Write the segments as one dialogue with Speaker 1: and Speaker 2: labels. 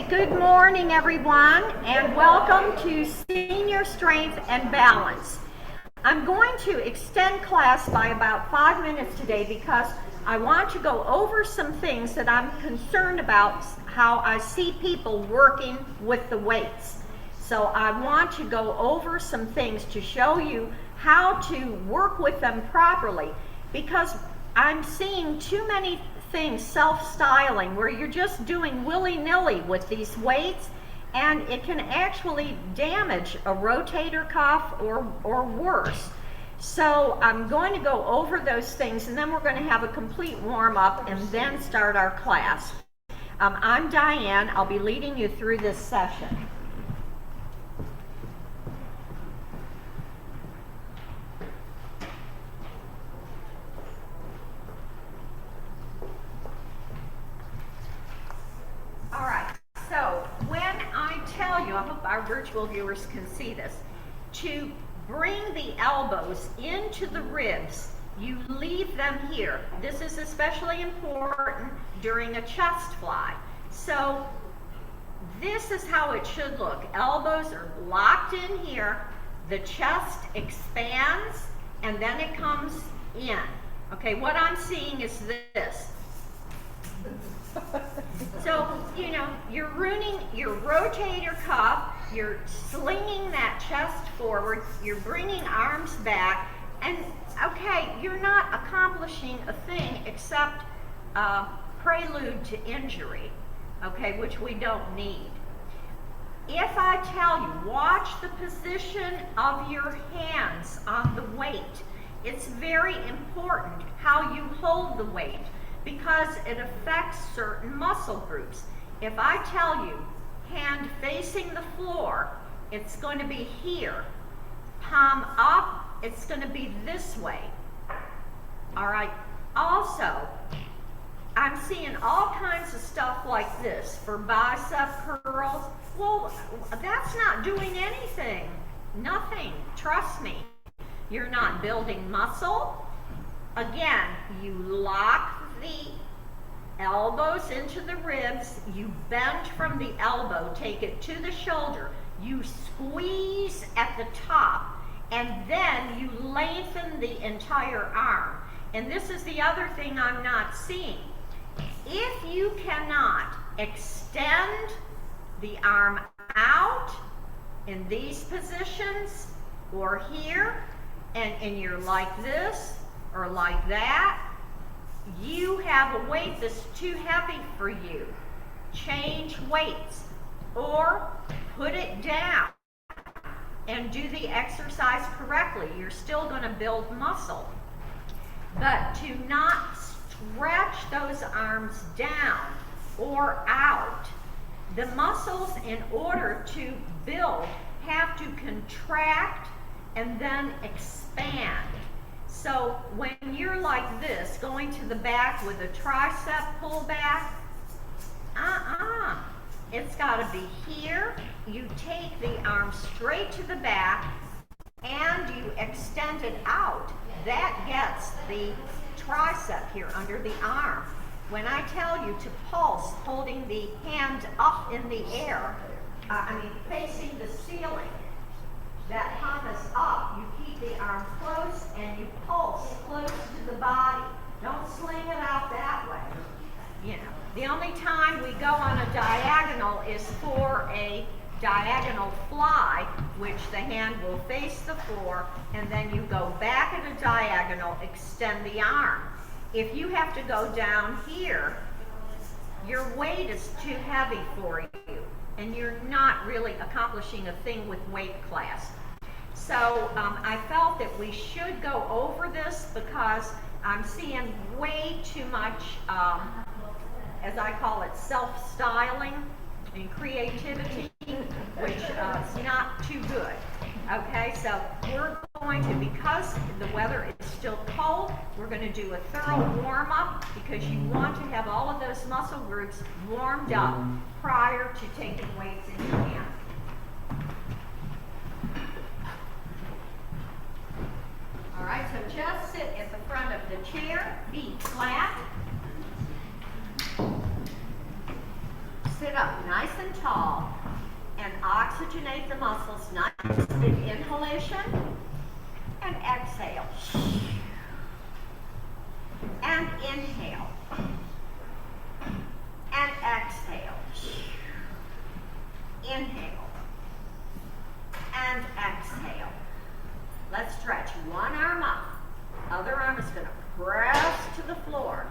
Speaker 1: Good morning, everyone, and welcome to Senior Strength and Balance. I'm going to extend class by about 5 minutes today because I want to go over some things that I'm concerned about, how I see people working with the weights. So I want to go over some things to show you how to work with them properly, because I'm seeing too many things self-styling where you're just doing willy-nilly with these weights, and it can actually damage a rotator cuff or worse. So I'm going to go over those things, and then we're going to have a complete warm-up and then start our class. I'm Diane. I'll be leading you through this session. All right, so when I tell you, I hope our virtual viewers can see this, to bring the elbows into the ribs, you leave them here. This is especially important during a chest fly. So this is how it should look. Elbows are locked in here, the chest expands, and then it comes in. Okay, what I'm seeing is this. So, you know, you're ruining your rotator cuff, you're slinging that chest forward, you're bringing arms back, and okay, you're not accomplishing a thing except prelude to injury, okay, which we don't need. If I tell you, watch the position of your hands on the weight, it's very important how you hold the weight, because it affects certain muscle groups. If I tell you, hand facing the floor, it's going to be here. Palm up, it's going to be this way. All right. Also, I'm seeing all kinds of stuff like this for bicep curls. Well, that's not doing anything. Nothing. Trust me. You're not building muscle. Again, you lock the elbows into the ribs, you bend from the elbow, take it to the shoulder, you squeeze at the top, and then you lengthen the entire arm. And this is the other thing I'm not seeing. If you cannot extend the arm out in these positions or here, and you're like this or like that, you have a weight that's too heavy for you. Change weights or put it down and do the exercise correctly. You're still going to build muscle. But to not stretch those arms down or out, the muscles, in order to build, have to contract and then expand. So when you're like this, going to the back with a tricep pull back, it's got to be here. You take the arm straight to the back and you extend it out. That gets the tricep here under the arm. When I tell you to pulse, holding the hand up in the air, facing the ceiling, that palm is up, you keep the arm close and you pulse close to the body. Don't sling it out that way. You know, the only time we go on a diagonal is for a diagonal fly, which the hand will face the floor, and then you go back at a diagonal, extend the arm. If you have to go down here, your weight is too heavy for you, and you're not really accomplishing a thing with weight class. So I felt that we should go over this because I'm seeing way too much, as I call it, self-styling and creativity, which is not too good. Okay, so we're going to, because the weather is still cold, we're going to do a thorough warm-up because you want to have all of those muscle groups warmed up prior to taking weights in your hand. All right, so just sit at the front of the chair, feet flat. Sit up nice and and tall, and oxygenate the muscles. Nice big inhalation, and exhale. And inhale. And exhale. Inhale. And exhale. Let's stretch one arm up. Other arm is going to press to the floor.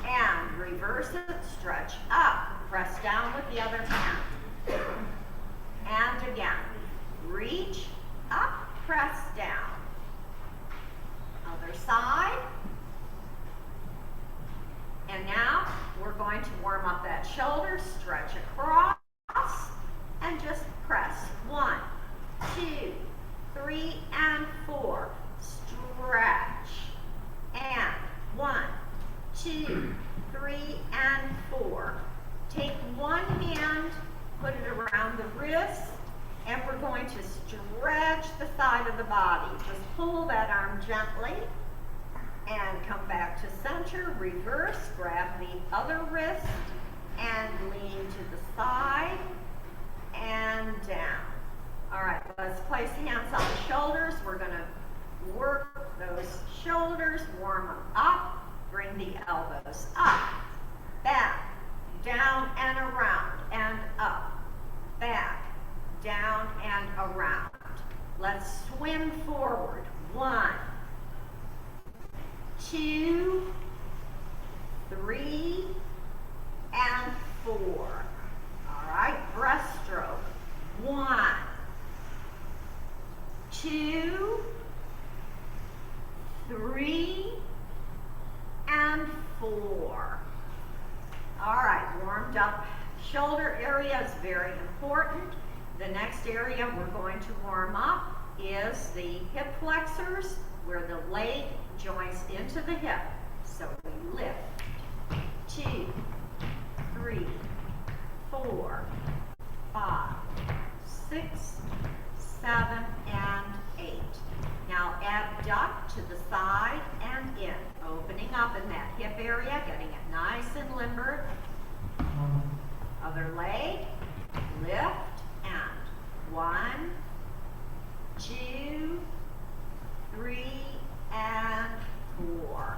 Speaker 1: And reverse it, stretch up. Press down with the other hand. And again. Reach up, press down. Other side. And now we're going to warm up that shoulder, stretch across, and just press. 1, 2, 3, and 4. Stretch. And 1, 2, 3, and 4. Take one hand, put it around the wrist, and we're going to stretch the side of the body. Just pull that arm gently. And come back to center, reverse, grab the other wrist, and lean to the side, and down. All right, let's place hands on the shoulders. We're gonna work those shoulders, warm them up, bring the elbows up, back, down and around, and up, back, down and around. Let's swim forward. 1, 2, 3, and 4. All right, breaststroke. 1, 2, 3, and 4. All right, warmed up shoulder area is very important. The next area we're going to warm up is the hip flexors, where the leg joins into the hip. So we lift. 2, 3, 4, 5, 6, 7, and 8. Now abduct to the side and in, opening up in that hip area, getting it nice and limber. Other leg, lift, and 1, 2, 3, and 4.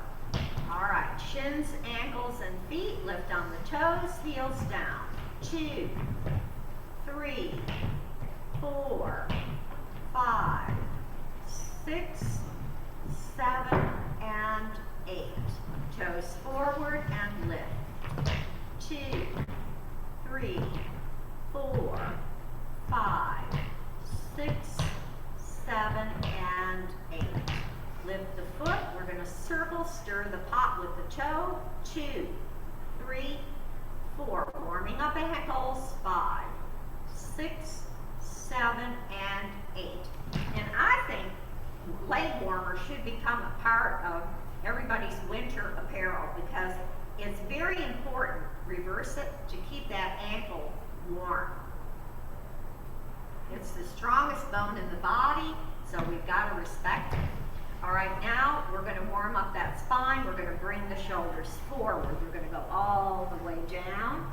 Speaker 1: All right, shins, ankles, and feet. Lift on the toes, heels down. 2, 3, 4, 5, 6, 7, and 8. Toes forward and lift. 2, 3, 4, 5, 6, 7, and 8. Lift the foot. We're going to circle, stir the pot with the toe. 2, 3, 4. Warming up ankles. 5, 6, 7, and 8. And I think leg warmers should become a part of everybody's winter apparel because it's very important. Reverse it to keep that ankle warm. It's the strongest bone in the body, so we've got to respect it. All right, now we're going to warm up that spine. We're going to bring the shoulders forward. We're going to go all the way down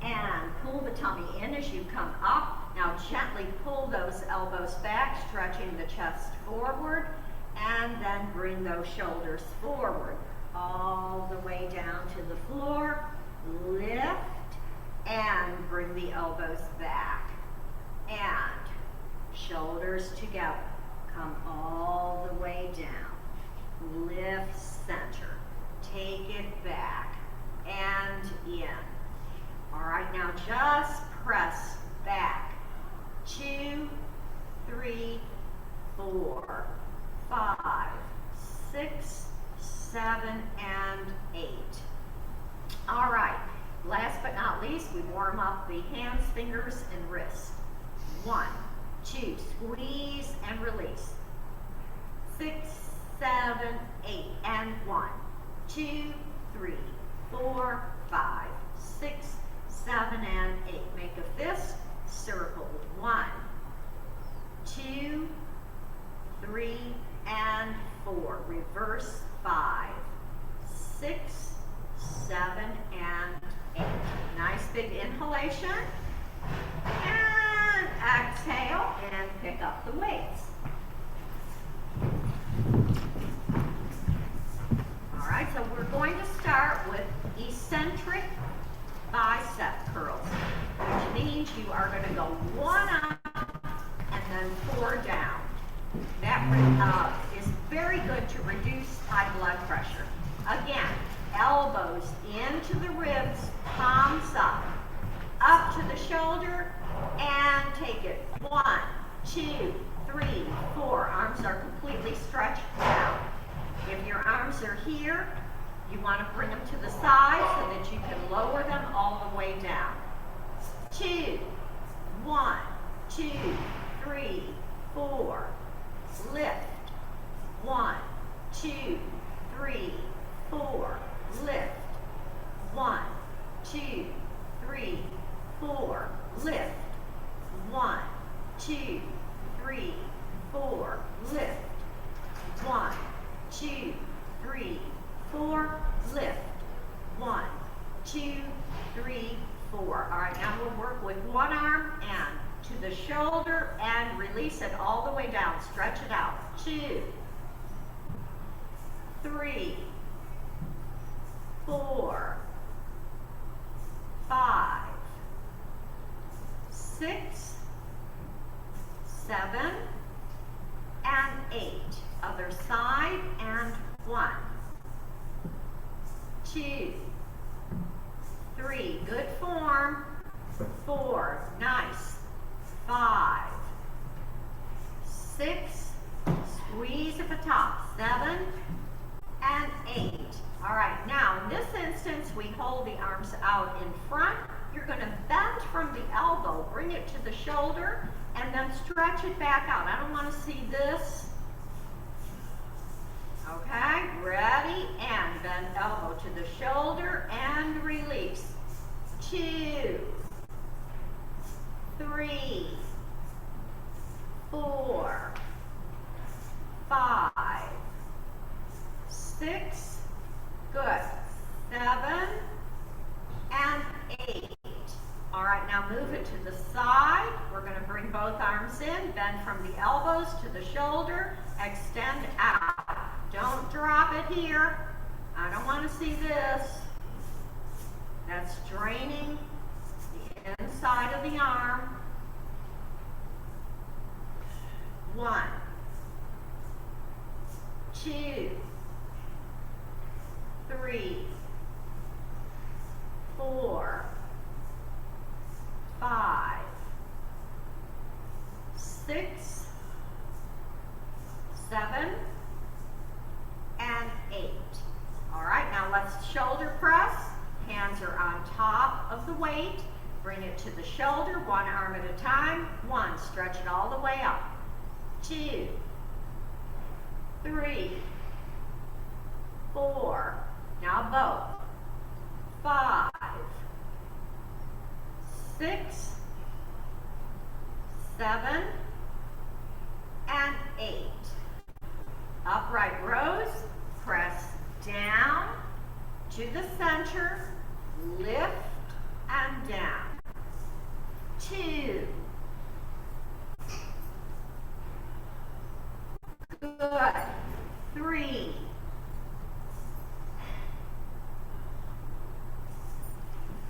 Speaker 1: and pull the tummy in as you come up. Now gently pull those elbows back, stretching the chest forward, and then bring those shoulders forward all the way down to the floor. Lift and bring the elbows back. And shoulders together. Come all the way down. Lift center. Take it back and in. All right, now just press back. 2, 3, 4, 5, 6, 7, and 8. All right, last but not least, we warm up the hands, fingers, and wrists. 1, 2, squeeze and release. 6, 7, 8, and 1, 2, 3, 4, 5, 6, 7, and 8. Make a fist, circle. 1, 2, 3, and 4. Reverse. 5, 6, 7, and 8. Nice big inhalation. exhale and pick up the weights. All right, so we're going to start with eccentric bicep curls, which means you are going to go 1 up and then 4 down. That is very good to reduce high blood pressure. Again, elbows into the ribs, palms up to the shoulder, and take it 1, 2, 3, 4. Arms are completely stretched out. If your arms are here, you want to bring them to the side so that you can lower them all the way down. 2, 1, 2, 3, 4. Lift. 1, 2, 3, 4. Lift. 1, 2, 3, 4. Lift. 1, 2, 3, 4. Lift. 1, 2, 3, 4. Lift. 1, 2, 3, 4. All right, now we'll work with one arm and to the shoulder and release it all the way down. Stretch it out. 2, 3, 4, 5, 6, 7, and 8. Other side, and 1, 2, 3. Good form. 4. Nice. 5, 6. Squeeze at the top. 7 and 8. All right, now in this instance, we hold the arms out in front. You're going to bend from the elbow, bring it to the shoulder, and then stretch it back out. I don't want to see this. Okay, ready, and bend elbow to the shoulder and release. 2, 3, 4, 5, 6, good, 7, and 8. All right, now move it to the side. We're going to bring both arms in, bend from the elbows to the shoulder, extend out. Don't drop it here. I don't want to see this. That's draining the inside of the arm. 1, 2, 3, 4, 5, 6, 7, and 8. All right, now let's shoulder press. Hands are on top of the weight. Bring it to the shoulder, one arm at a time. 1, stretch it all the way up. 2, 3, 4. Now both. 5, 6, 7, and 8. Upright rows, press down to the center, lift and down. 2. Good. 3.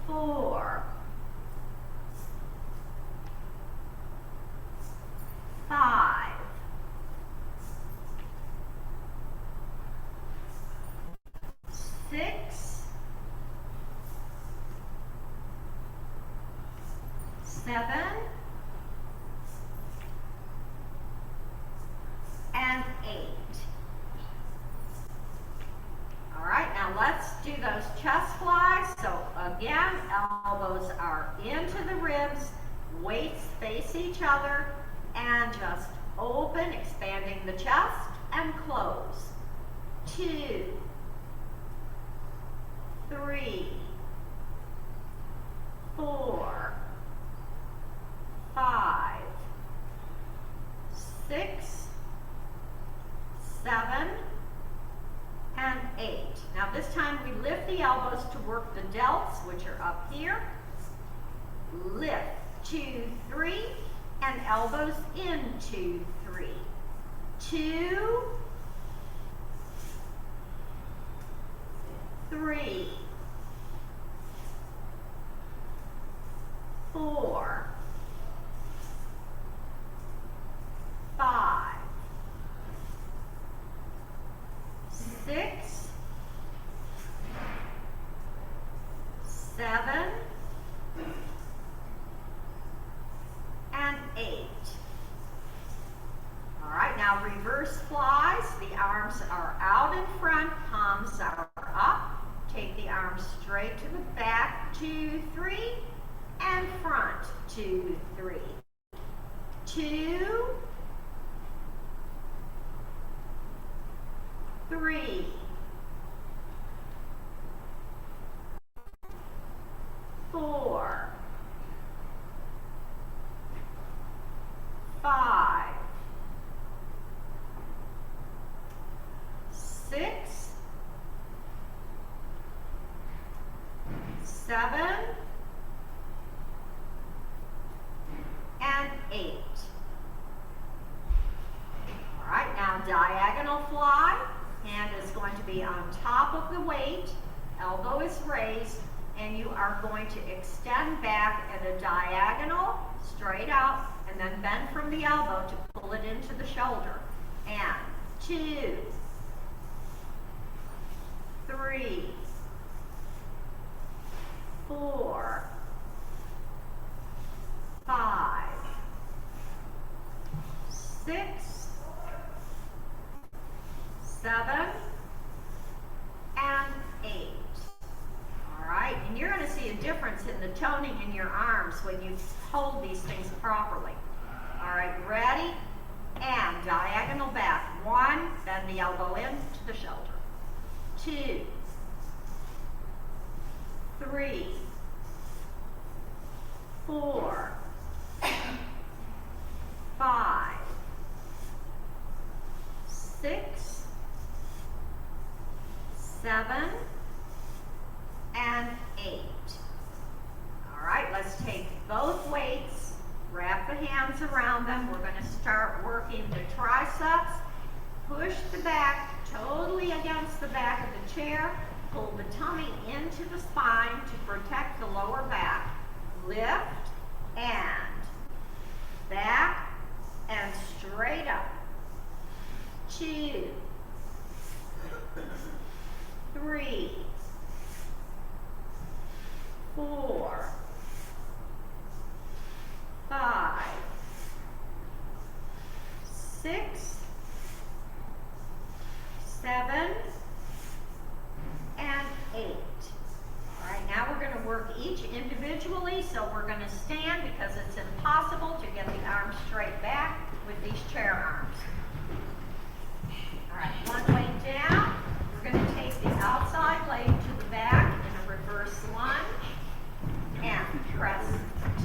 Speaker 1: 4. 5. 6. 7. And 8. All right, now let's do those chest flies. So again, elbows are into the ribs, weights face each other, and just open, expanding the chest, and close. 2, 3, 4, 5, 6, 7, and 8. Now this time we lift the elbows to work the delts, which are up here. Lift, 2, 3, and elbows in, 2, 3. 2, 3, 4, 5, 6, 7, and 8. All right, now reverse flies. The arms are out in front, palms are up. Take the arms straight to the back, 2, 3, and front, 2, 3. 2, 3, 4, 5, 6, 7, and 8. All right, now diagonal fly. Hand is going to be on top of the weight, elbow is raised, and you are going to extend back at a diagonal, straight out, and then bend from the elbow to pull it into the shoulder. And 2, 3, 4, 5, 6, 7, and 8. All right, and you're going to see a difference in the toning in your arms when you hold these things properly. All right, ready? And diagonal back. 1, bend the elbow in to the shoulder. 2, 3, 4, 5, 6, 7, and 8. All right, let's take both weights, wrap the hands around them. We're going to start working the triceps. Push the back totally against the back of the chair. Pull the tummy into the spine to protect the lower back. Lift and back and straight up. 2, 3, 4, 5, 6, 7, and 8. All right, now we're going to work each individually, so we're going to stand because it's impossible to get the arms straight back with these chair arms. All right, one leg down. We're going to take the outside leg to the back in a reverse lunge and press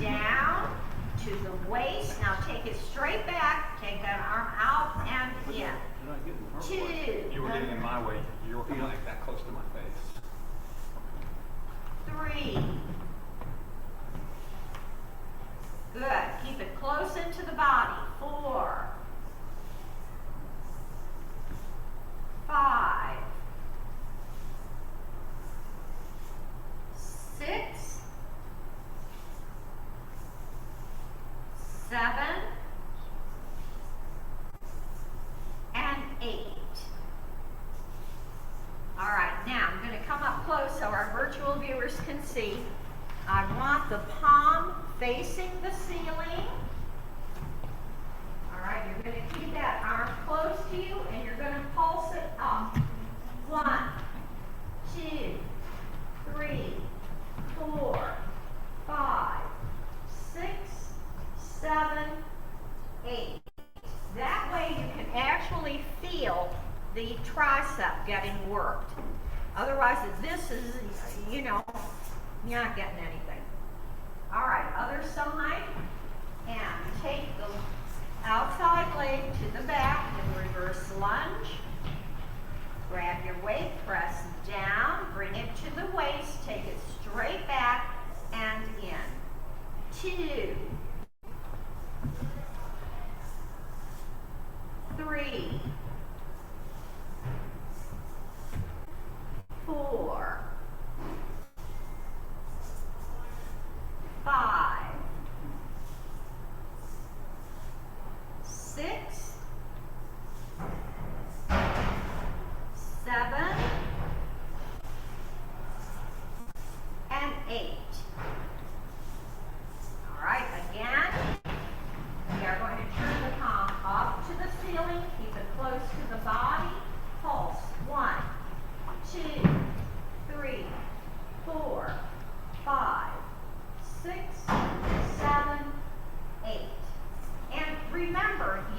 Speaker 1: down to the waist. Now take it straight back. Take that arm out and in. 2.
Speaker 2: You were getting in my way. You're like that close to my face.
Speaker 1: 3. Good. Keep it close into the body. 4. 5. 6. 7. And 8. All right, now I'm going to come up close so our virtual viewers can see. I want the palm facing the ceiling. All right, you're going to keep that arm close to you and you're going to pulse it up. 1, 2, 3, 4, 5, 6, 7, 8. That way you can actually feel the tricep getting worked. Otherwise, this is, you know, you're not getting anything. All right, other side. And take the outside leg to the back in reverse lunge. Grab your weight, press down, bring it to the waist, take it straight back and in. 2,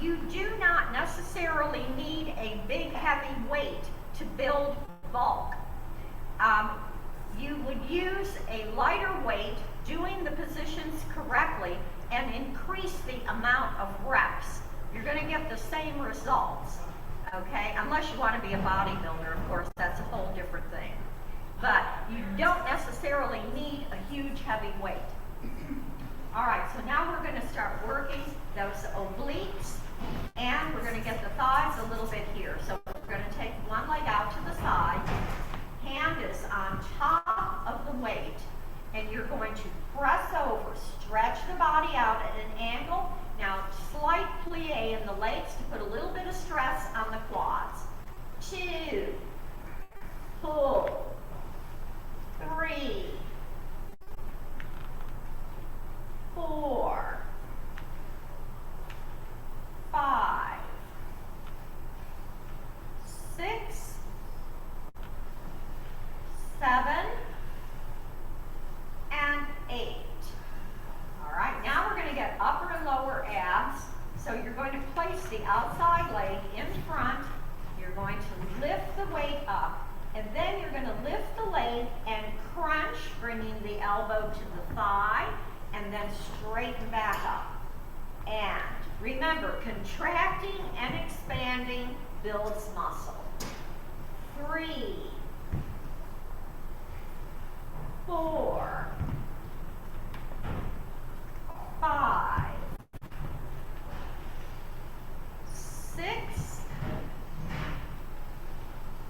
Speaker 1: you do not necessarily need a big heavy weight to build bulk. You would use a lighter weight, doing the positions correctly, and increase the amount of reps. You're going to get the same results, okay? Unless you want to be a bodybuilder, of course, that's a whole different thing. But you don't necessarily need a huge heavy weight. All right, so now we're going to start working those obliques, and we're going to get the thighs a little bit here. So we're going to take one leg out to the side, hand is on top of the weight, and you're going to press over, stretch the body out at an angle. Now, slight plie in the legs to put a little bit of stress on the quads. 2, pull, 3, 4, 5, 6, 7, and 8. All right, now we're going to get upper and lower abs. So you're going to place the outside leg in front. You're going to lift the weight up, and then you're going to lift the leg and crunch, bringing the elbow to the thigh, and then straighten back up. And remember, contracting and expanding builds muscle. 3, 4, 5, 6,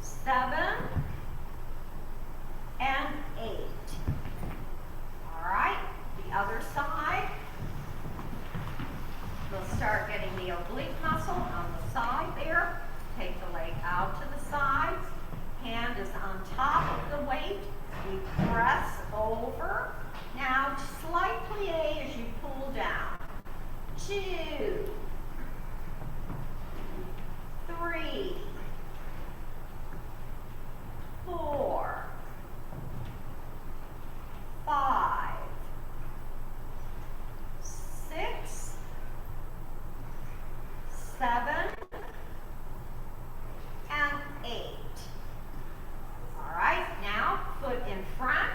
Speaker 1: 7, and 8. All right, the other side. We'll start getting the oblique muscle on the side there. Take the leg out to the sides. Hand is on top of the weight. We press over. Now, slight plie as you pull down. 2, 3, 4, 5, 6, 7, and 8. All right, now foot in front.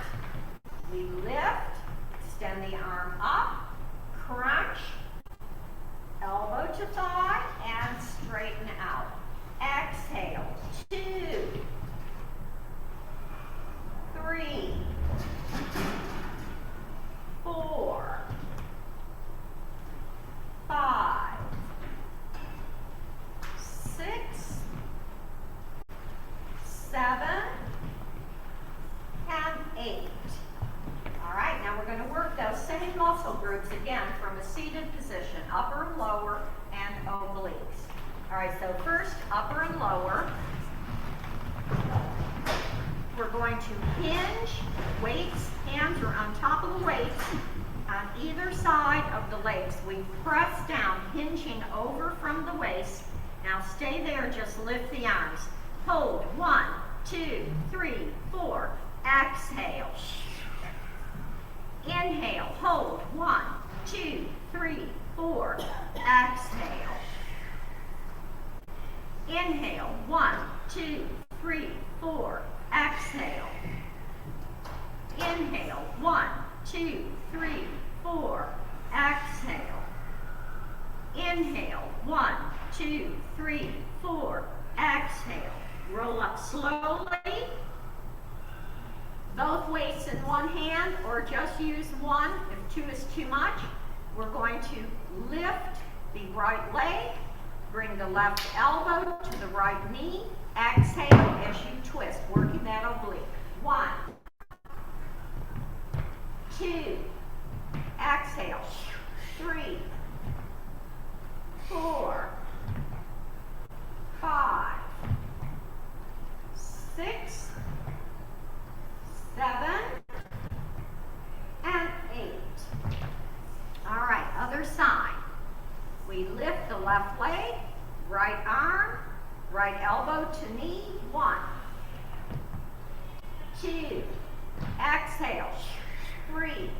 Speaker 1: We lift, extend the arm up, crunch, elbow to thigh, and straighten out. Exhale. 2, 3, 4, 5, 6, 7, and 8. All right, now we're going to work those same muscle groups again from a seated position, upper, lower, and obliques. All right, so first, upper and lower. We're going to hinge, weights, hands are on top of the weights on either side of the legs. We press down, hinging over from the waist. Now stay there, just lift the arms. Hold, 1, 2, 3, 4. Exhale. Inhale, hold, 1, 2, 3, 4. Exhale. Inhale, 1, 2, 3, 4. Exhale. Inhale, 1, 2, 3, 4. Exhale. Inhale, 1, 2, 3, 4. Exhale. Roll up slowly. Both weights in one hand, or just use one if 2 is too much. We're going to lift the right leg, bring the left elbow to the right knee. Exhale as you twist, working that oblique. 1, 2, exhale. 3, 4, 5, 6, 7, and 8. All right, other side. We lift the left leg, right arm, right elbow to knee. 1, 2, exhale. 3,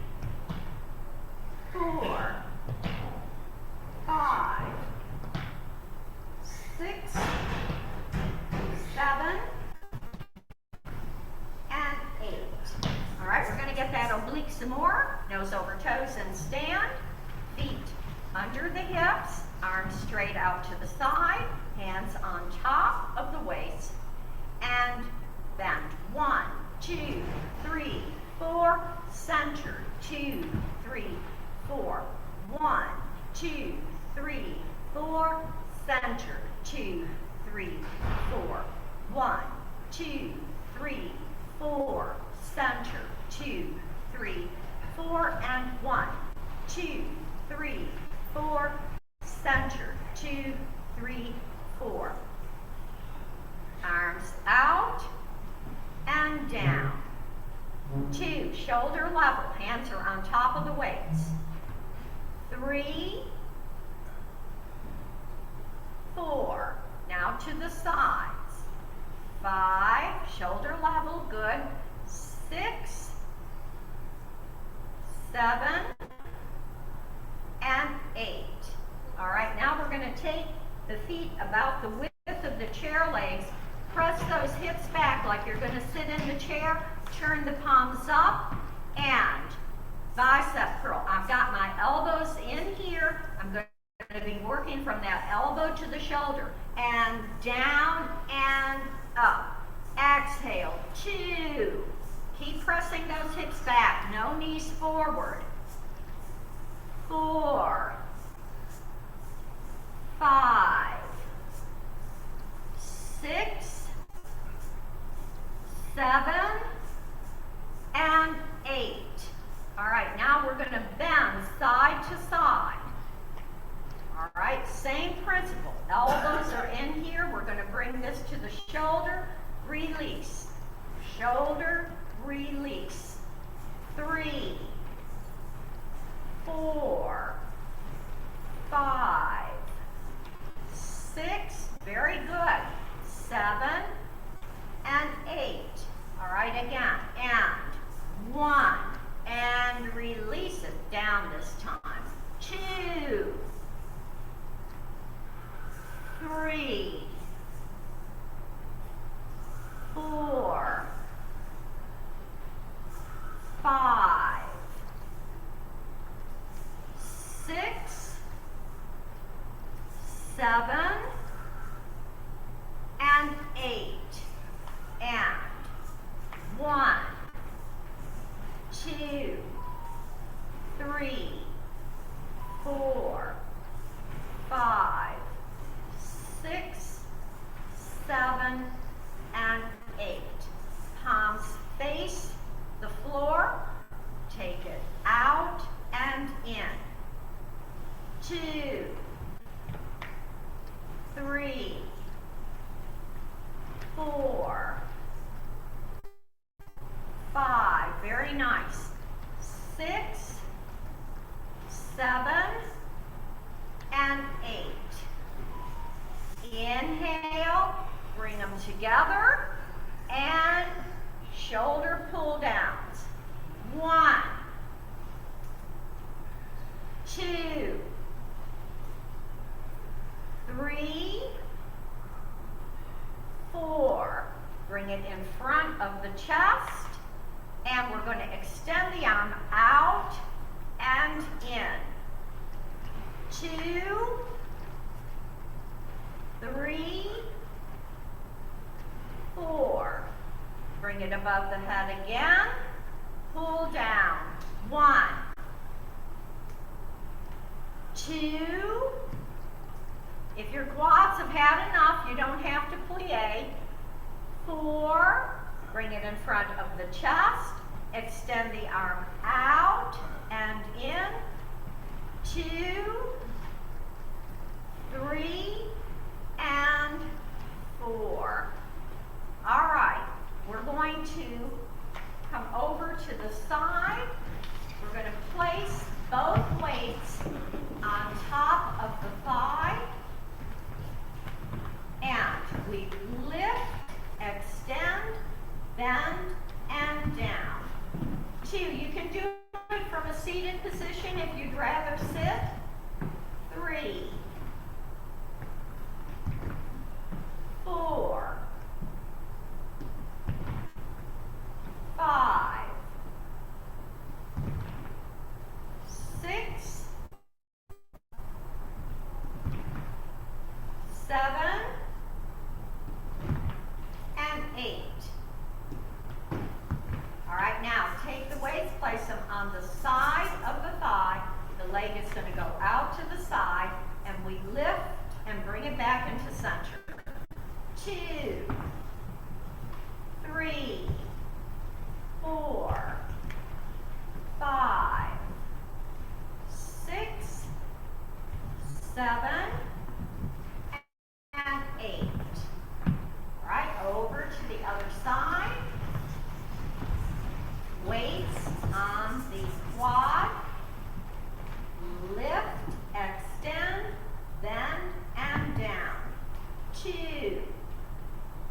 Speaker 1: 4, 5, straight out to the side, hands on top of the waist, and bend. 1, 2, 3, 4, center. 2, 3, 4. 1, 2, 3, 4, center. 2, 3, 4. 1, 2, 3, 4, center. 2, 3, 4, and 1, 2, 3, 4, center. 2, 3, 4. Arms out and down. 2, shoulder level, hands are on top of the weights. 3, 4, now to the sides. 5, shoulder level, good. 6, 7, and 8. All right, now we're going to take the feet about the width of the chair legs. Press those hips back like you're going to sit in the chair. Turn the palms up and bicep curl. I've got my elbows in here. I'm going to be working from that elbow to the shoulder. And down and up. Exhale. 2. Keep pressing those hips back. No knees forward. 4. 5. 6. 7. And 8. All right, now we're going to bend side to side. All right, same principle. Elbows are in here. We're going to bring this to the shoulder. Release. Shoulder, release. 3, 4, 5, 6. Very good. 7 and 8. All right, again. And 1. And release it down this time. 2, 3, 4, 5, 6, 7, and 8. And 1, 2, 3, 4, 5, 6, 7, and 8. Palms face the floor. Take it out and in. 2, 3, 4, 5. Very nice. 6, 7, and 8. Inhale, bring them together, and shoulder pull downs. 1, 2, 3, 4. Bring it in front of the chest, and we're going to extend the arm out and in. 2, 3, 4. Bring it above the head again. Pull down. 1, 2. If your quads have had enough, you don't have to plie. 4. Bring it in front of the chest. Extend the arm out and in. 2, 3, and 4. All right, we're going to come over to the side. We're going to place both weights on top of the thigh. And we lift, extend, bend, and down. 2, you can do it from a seated position 7, and 8. All right, over to the other side. Weights on the quad. Lift, extend, bend, and down. 2.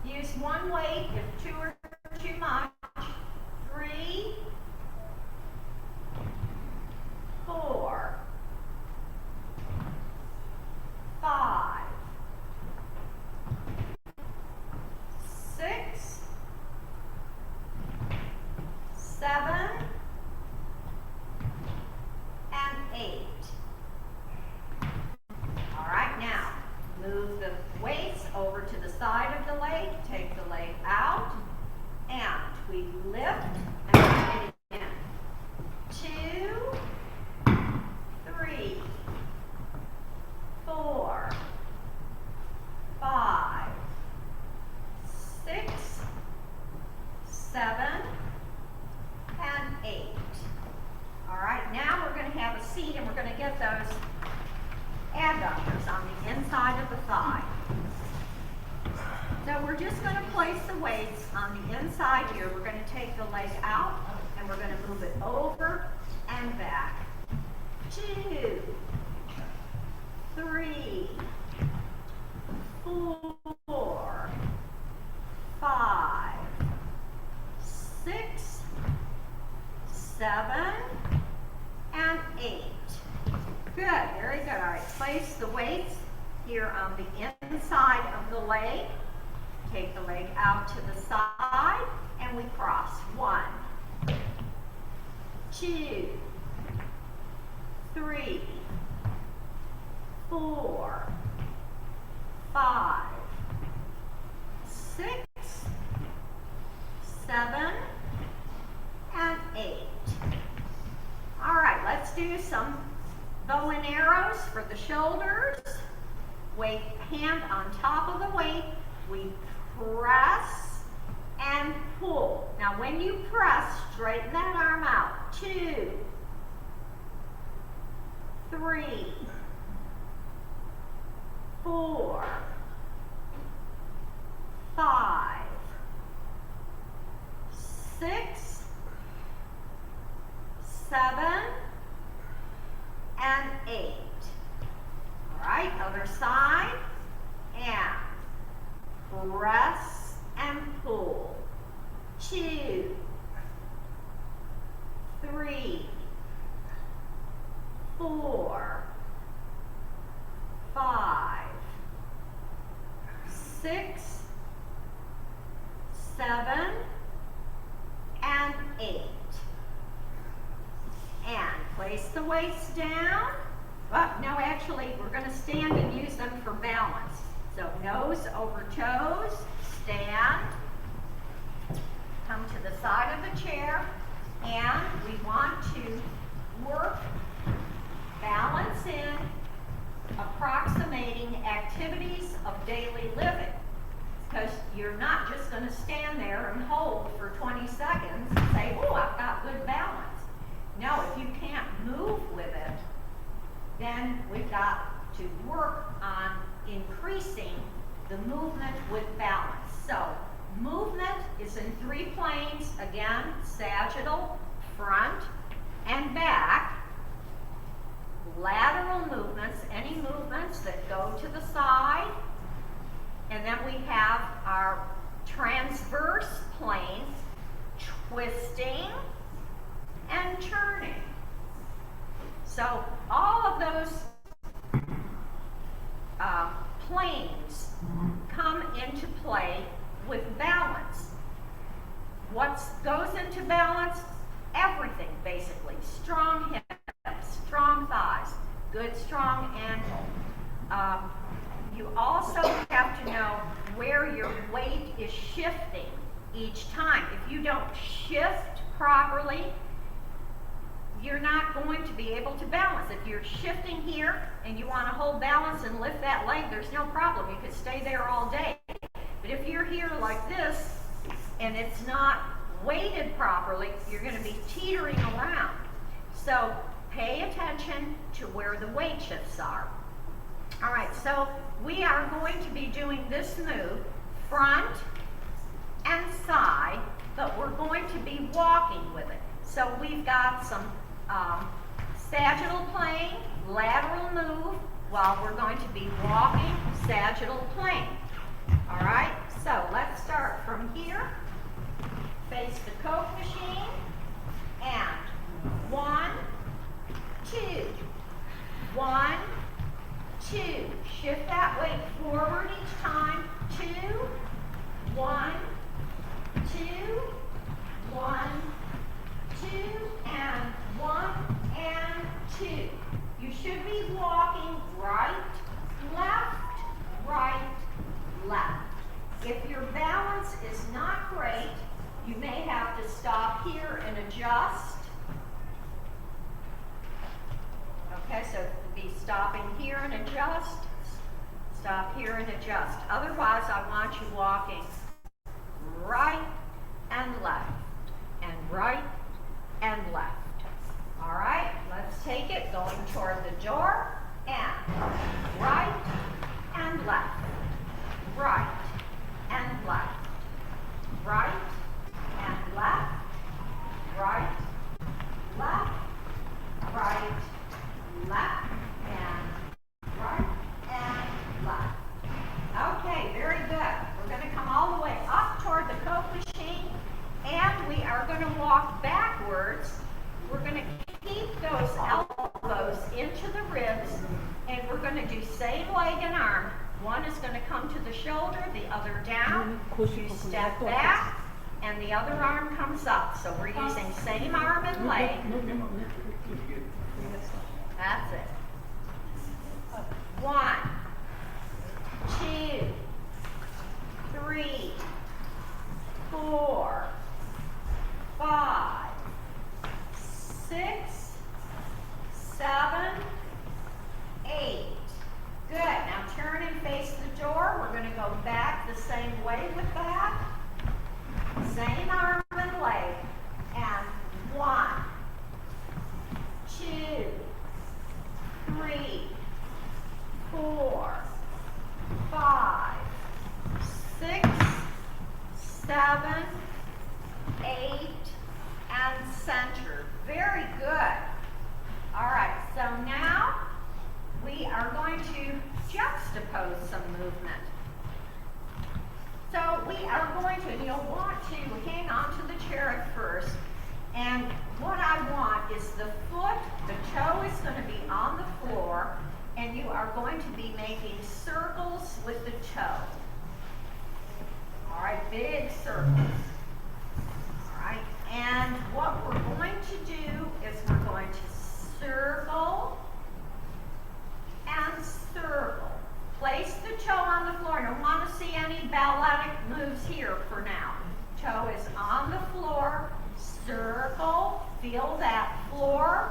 Speaker 1: Use one weight if 2 are too much. 3, 4, 5, 6, 7, and 8. All right, now move the weights over to the side of the leg. Take the leg out, and we lift and bring it in. 2, 3, 4, 5, 6, 7, and 8. All right, now we're going to have a seat and we're going to get those adductors on the inside of the thigh. So we're just going to place the weights on the inside here. We're going to take the leg out and we're going to move it over and back. 2, 3, 4, 5, 6, 7, and 8. Good, very good. All right, place the weights here on the inside of the leg. Take the leg out to the side, and we cross. 1, 2, 3, 4, 5, 6, 7, and 8. All right, let's do some bow and arrows for the shoulders. Weight, hand on top of the weight. We press and pull. Now when you press, straighten that arm out. 2, 3, 4, 5, 6, 7, and 8. All right, other side, and press and pull. 2, 3, 4, 5, 6, 7, and 8. And place the weights down. Well, no, actually, we're going to stand and use them for balance. So nose over toes, stand, come to the side of the chair, and we want to work, balance in, approximating activities of daily living. Because you're not just going to stand there and hold for 20 seconds and say, oh, I've got good balance. No, if you can't move with it, then we've got to work on increasing the movement with balance. So, movement is in 3 planes. Again, sagittal, front, and back. Lateral movements, any movements that go to the side. And then we have our transverse planes, twisting and turning. So all of those planes come into play with balance. What goes into balance? Everything, basically. Strong hips, strong thighs, good strong ankle. You also have to know where your weight is shifting each time. If you don't shift properly, you're not going to be able to balance. If you're shifting here and you want to hold balance and lift that leg, there's no problem. You could stay there all day. But if you're here like this and it's not weighted properly, you're going to be teetering around. So pay attention to where the weight shifts are. All right, so we are going to be doing this move front and side, but we're going to be walking with it. So we've got some sagittal plane, lateral move, while we're going to be walking sagittal plane. All right, so let's start from here. Face the Coke machine, and 1, 2, 1, 2. Shift that weight forward each time. 2, 1, 2, 1, 2, and 1 and 2. You should be walking right, left, right, left. If your balance is not great, you may have to stop here and adjust. Okay, so be stopping here and adjust. Stop here and adjust. Otherwise, I want you walking right and left, and right and left. All right, let's take it going toward the door, and right and left, right and left, right and left, right, left, right, left, and right and left. Okay, very good. We're going to come all the way up toward the Coke machine, and we are going to walk backwards. We're going to keep those elbows into the ribs, and we're going to do same leg and arm. One is going to come to the shoulder, the other down. You step back, and the other arm comes up. So we're using same arm and leg. That's it. 1, 2, 3, 4, 5, 6, 7, 8. Good. Now turn and face the door. We're going to go back the same way with that. Same arm and leg. And 1, 2, 3, 4, 5, 6, 7, 8, and center. Very good. All right, so now we are going to juxtapose some movement. So we are going to, you'll want to hang on to the chair at first. And what I want is the foot, the toe is going to be on the floor, and you are going to be making circles with the toe. All right, big circles. All right, and what we're going to do is we're going to circle and circle. Place the toe on the floor. I don't want to see any balletic moves here for now. Toe is on the floor. Circle. Feel that floor.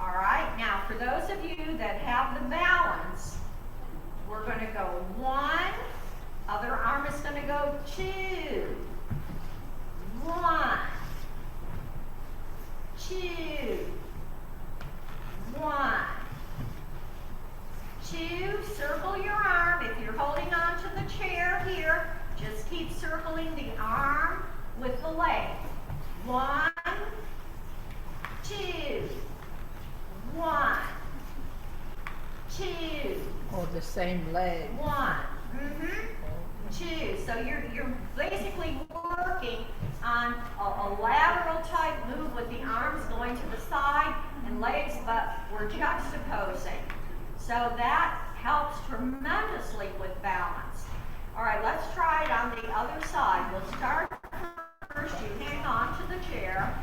Speaker 1: All right. Now, for those of you that have the balance, we're going to go 1. Other arm is going to go 2. 1. 2. 1. 2, circle your arm. If you're holding on to the chair here, just keep circling the arm with the leg. 1, 2, 1, 2.
Speaker 3: Or the same leg.
Speaker 1: 1, 2. So you're basically working on a lateral type move with the arms going to the side and legs, but we're juxtaposing. So that helps tremendously with balance. All right, let's try it on the other side. We'll start first. You hang on to the chair.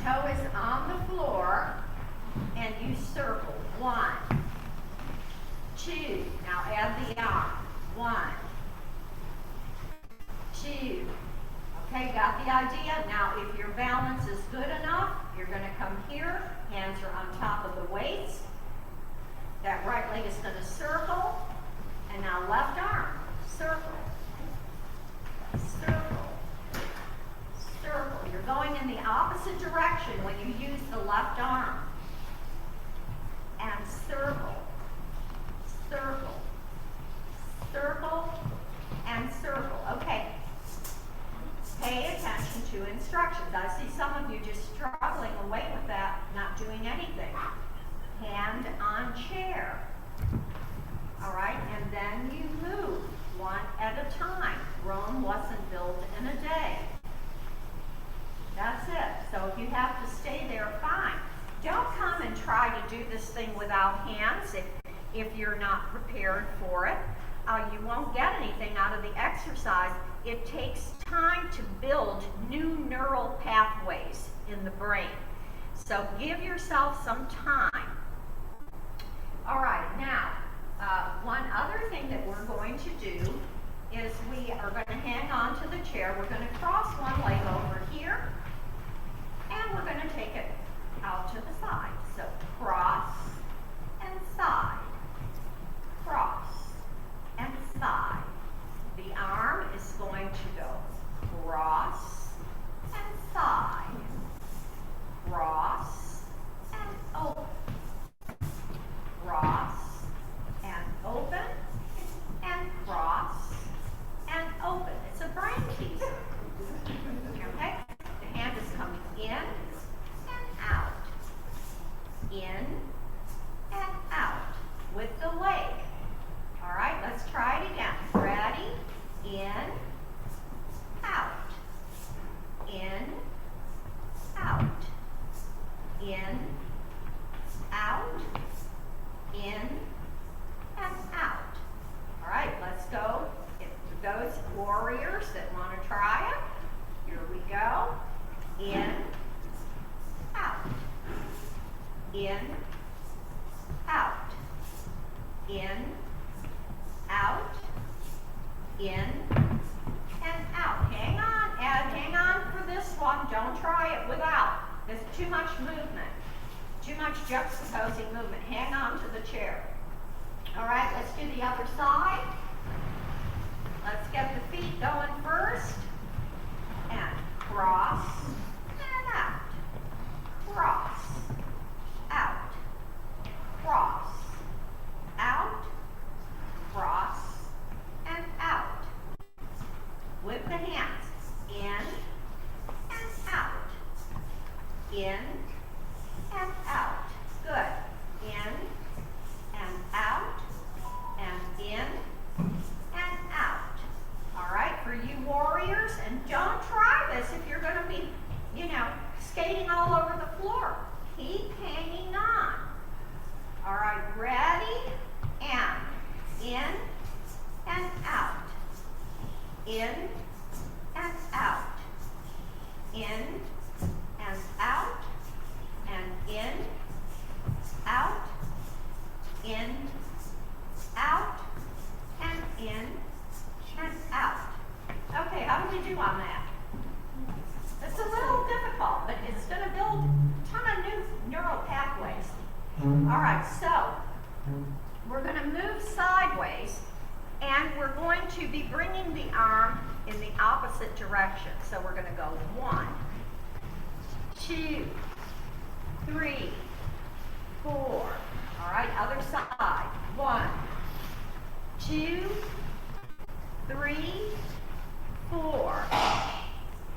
Speaker 1: Toe is on the floor, and you circle. 1, 2. Now add the arm. 1, 2. Okay, got the idea? Now, if your balance is good enough, you're going to come here. Hands are on top of the waist. That right leg is going to circle. And now left arm. Circle. Circle. Circle. You're going in the opposite direction when you use the left arm. And circle. circle, circle, and circle. Okay. Pay attention to instructions. I see some of you just struggling away with that, not doing anything. Hand on chair. All right, and then you move one at a time. Rome wasn't built in a day. That's it. So if you have to stay there, fine. Don't come and try to do this thing without hands if you're not prepared for it. You won't get anything out of the exercise. It takes time to build new neural pathways in the brain. So give yourself some time. All right, now, one other thing that we're going to do is we are going to hang on to the chair. We're going to cross one leg over here, and we're going to take it out to the side. So cross and side, cross and side. The arm is going to go cross and side, cross and open, cross and open, and cross and open. It's a brain teaser. Okay? The hand is coming in and out, in and out with the leg. All right, let's try it again. Ready? In, out, in, out, in, out, in, and out. All right, let's go. For those warriors that want to try it, here we go. In, out, in, out, in, out, in, and out. Hang on, Ed, hang on for this one. Don't try it without. There's too much movement, too much juxtaposing movement. Hang on to the chair. All right, let's do the other side. Let's get the feet going first. And cross and out. Cross, out, cross, out, cross, and out. With the hands, in and out, in and out. Good. In and out, and in and out. All right, for you warriors, and don't try this if you're going to be, skating all over the floor. Keep hanging on. All right, ready? And in and out, in and out, in and out, and in, out, in, out, and in, and out. Okay, how did we do on that? It's a little difficult, but it's going to build a ton of new neural pathways. All right, so we're going to move sideways, and we're going to be bringing the arm in the opposite direction. So we're going to go 1, 2, 3, 4. All right, other side. 1, 2, 3, 4.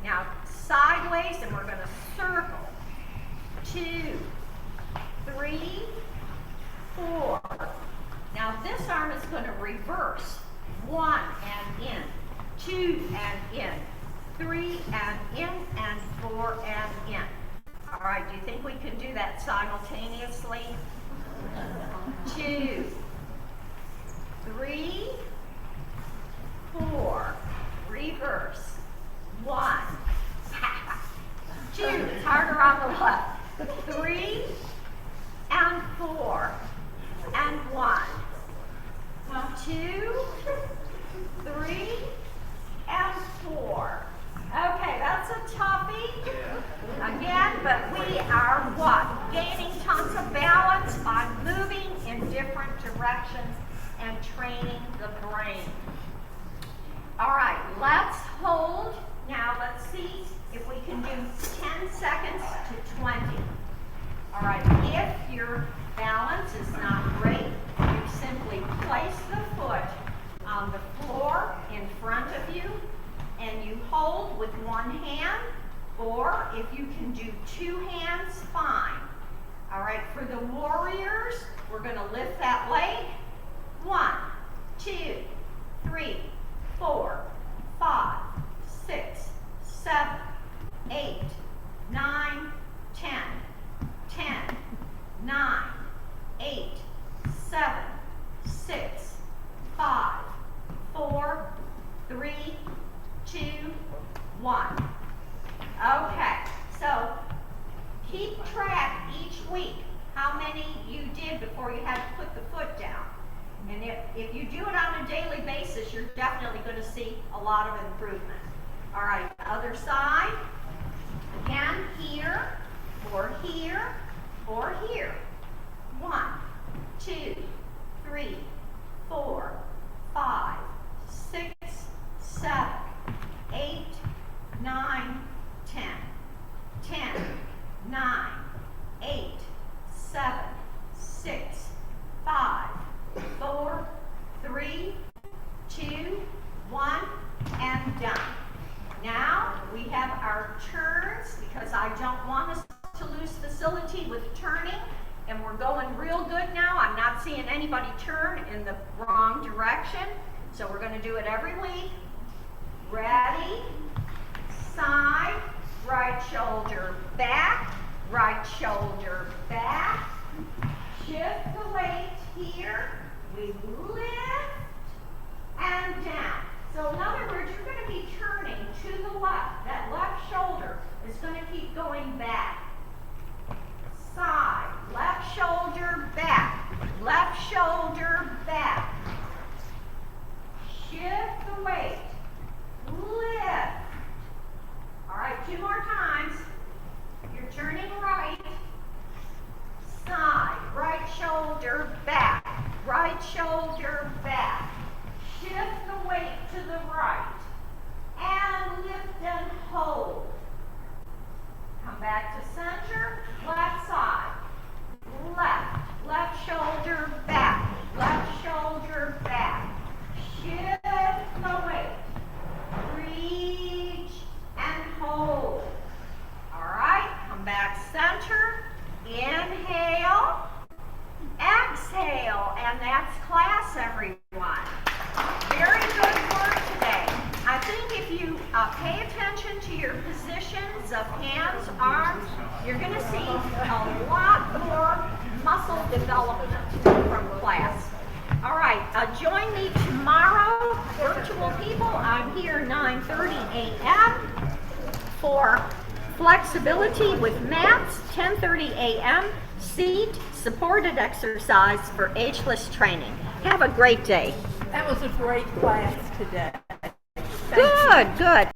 Speaker 1: Now sideways, and we're going to circle. 2, 3, 4. Now this arm is going to reverse. 1 and in, 2 and in, 3 and in, and 4 and in. All right, do you think we can do that simultaneously? 2, 3, 4. Reverse. 1. 2. It's harder on the left. 3 and 4 and 1. 2, 3, and 4. Okay, that's a toughie. Again, but we are what? Gaining tons of balance by moving in different directions and training the brain. All right, let's hold. Now let's see if we can do 10 seconds to 20. All right, if your balance is not great, you simply Or if you can do 2 hands, fine. All right, for the warriors, we're gonna lift that leg. 1, 2, 3, 4, 5, 6, 7, 8, 9, 10, 10, 9, 8, 7, 6, 5, 4, 3, 2, 1. Okay, so keep track each week how many you did before you had to put the foot down. And if you do it on a daily basis, you're definitely going to see a lot of improvement. All right, the other side. Again, here, or here, or here. 1, 2, 3, 4, 5, 6, 7, 8, 9, 10, 10, 9, 8, 7, 6, 5, 4, 3, 2, 1, and done. Now we have our turns because I don't want us to lose facility with turning, and we're going real good now. I'm not seeing anybody turn in the wrong direction, so we're going to do it every week. Ready, side, right shoulder back, right shoulder back. Shift the weight here. We lift and down. So in other words, you're going to be turning to the left. That left shoulder is going to keep going back. Side, left shoulder back, left shoulder back. Shift the weight. Lift. All right, 2 more times. You're turning right. Side, right shoulder back, right shoulder back. Shift the weight to the right. And lift and hold. Come back to center, left side. Left, left shoulder back, left shoulder back. Shift the weight. Reach and hold. All right, come back center. Inhale, exhale, and that's class, everyone. Very good work today. I think if you pay attention to your positions of hands, arms, you're going to see a lot more muscle development from class. All right, join me tomorrow, virtual people. I'm here 9:30 a.m. for flexibility with mats, 10:30 a.m. seat supported exercise for ageless training. Have a great day.
Speaker 3: That was a great class today.
Speaker 1: Good, good.